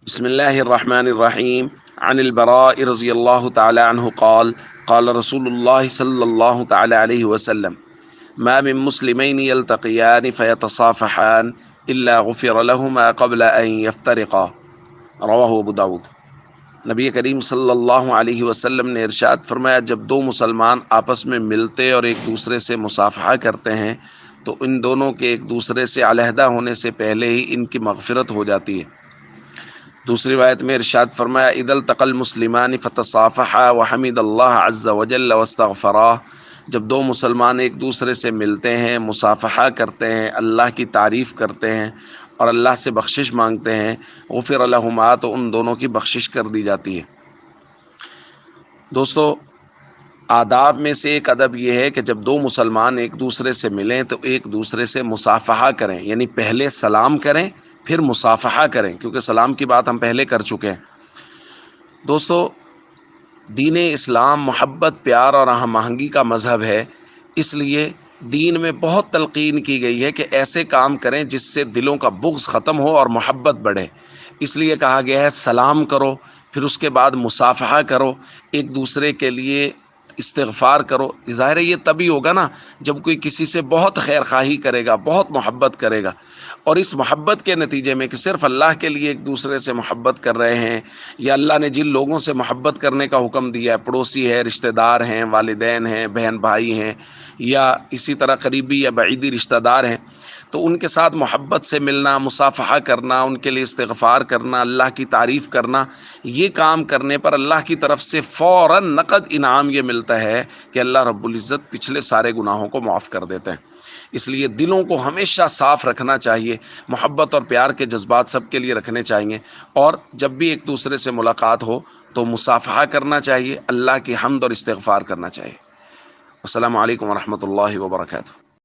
بسم الله الرحمن الرحيم. عن البراء رضي الله تعالى عنه قال قال رسول الله صلى الله تعالى عليه وسلم ما من مسلمين يلتقيان فيتصافحان إلا غفر لهما قبل أن يفترقا. رواہ ابو داود۔ نبی کریم صلی اللہ علیہ وسلم نے ارشاد فرمایا، جب دو مسلمان آپس میں ملتے اور ایک دوسرے سے مصافحہ کرتے ہیں تو ان دونوں کے ایک دوسرے سے علیحدہ ہونے سے پہلے ہی ان کی مغفرت ہو جاتی ہے۔ دوسری روایت میں ارشاد فرمایا، اذا التقى المسلمان فتصافحا وحمد اللہ عز وجل واستغفرا۔ جب دو مسلمان ایک دوسرے سے ملتے ہیں، مصافحہ کرتے ہیں، اللہ کی تعریف کرتے ہیں اور اللہ سے بخشش مانگتے ہیں، غفر لہما، تو ان دونوں کی بخشش کر دی جاتی ہے۔ دوستو، آداب میں سے ایک ادب یہ ہے کہ جب دو مسلمان ایک دوسرے سے ملیں تو ایک دوسرے سے مصافحہ کریں، یعنی پہلے سلام کریں پھر مصافحہ کریں، کیونکہ سلام کی بات ہم پہلے کر چکے ہیں۔ دوستو، دین اسلام محبت، پیار اور ہم آہنگی کا مذہب ہے، اس لیے دین میں بہت تلقین کی گئی ہے کہ ایسے کام کریں جس سے دلوں کا بغض ختم ہو اور محبت بڑھے۔ اس لیے کہا گیا ہے سلام کرو، پھر اس کے بعد مصافحہ کرو، ایک دوسرے کے لیے استغفار کرو۔ ظاہر ہے یہ تبھی ہوگا نا جب کوئی کسی سے بہت خیر خواہی کرے گا، بہت محبت کرے گا، اور اس محبت کے نتیجے میں کہ صرف اللہ کے لیے ایک دوسرے سے محبت کر رہے ہیں، یا اللہ نے جن لوگوں سے محبت کرنے کا حکم دیا ہے، پڑوسی ہے، رشتہ دار ہیں، والدین ہیں، بہن بھائی ہیں، یا اسی طرح قریبی یا بعیدی رشتہ دار ہیں، تو ان کے ساتھ محبت سے ملنا، مصافحہ کرنا، ان کے لیے استغفار کرنا، اللہ کی تعریف کرنا، یہ کام کرنے پر اللہ کی طرف سے فوراً نقد انعام یہ ملتا ہے کہ اللہ رب العزت پچھلے سارے گناہوں کو معاف کر دیتے ہیں۔ اس لیے دلوں کو ہمیشہ صاف رکھنا چاہیے، محبت اور پیار کے جذبات سب کے لیے رکھنے چاہیے، اور جب بھی ایک دوسرے سے ملاقات ہو تو مصافحہ کرنا چاہیے، اللہ کی حمد اور استغفار کرنا چاہیے۔ السلام علیکم ورحمۃ اللہ وبرکاتہ۔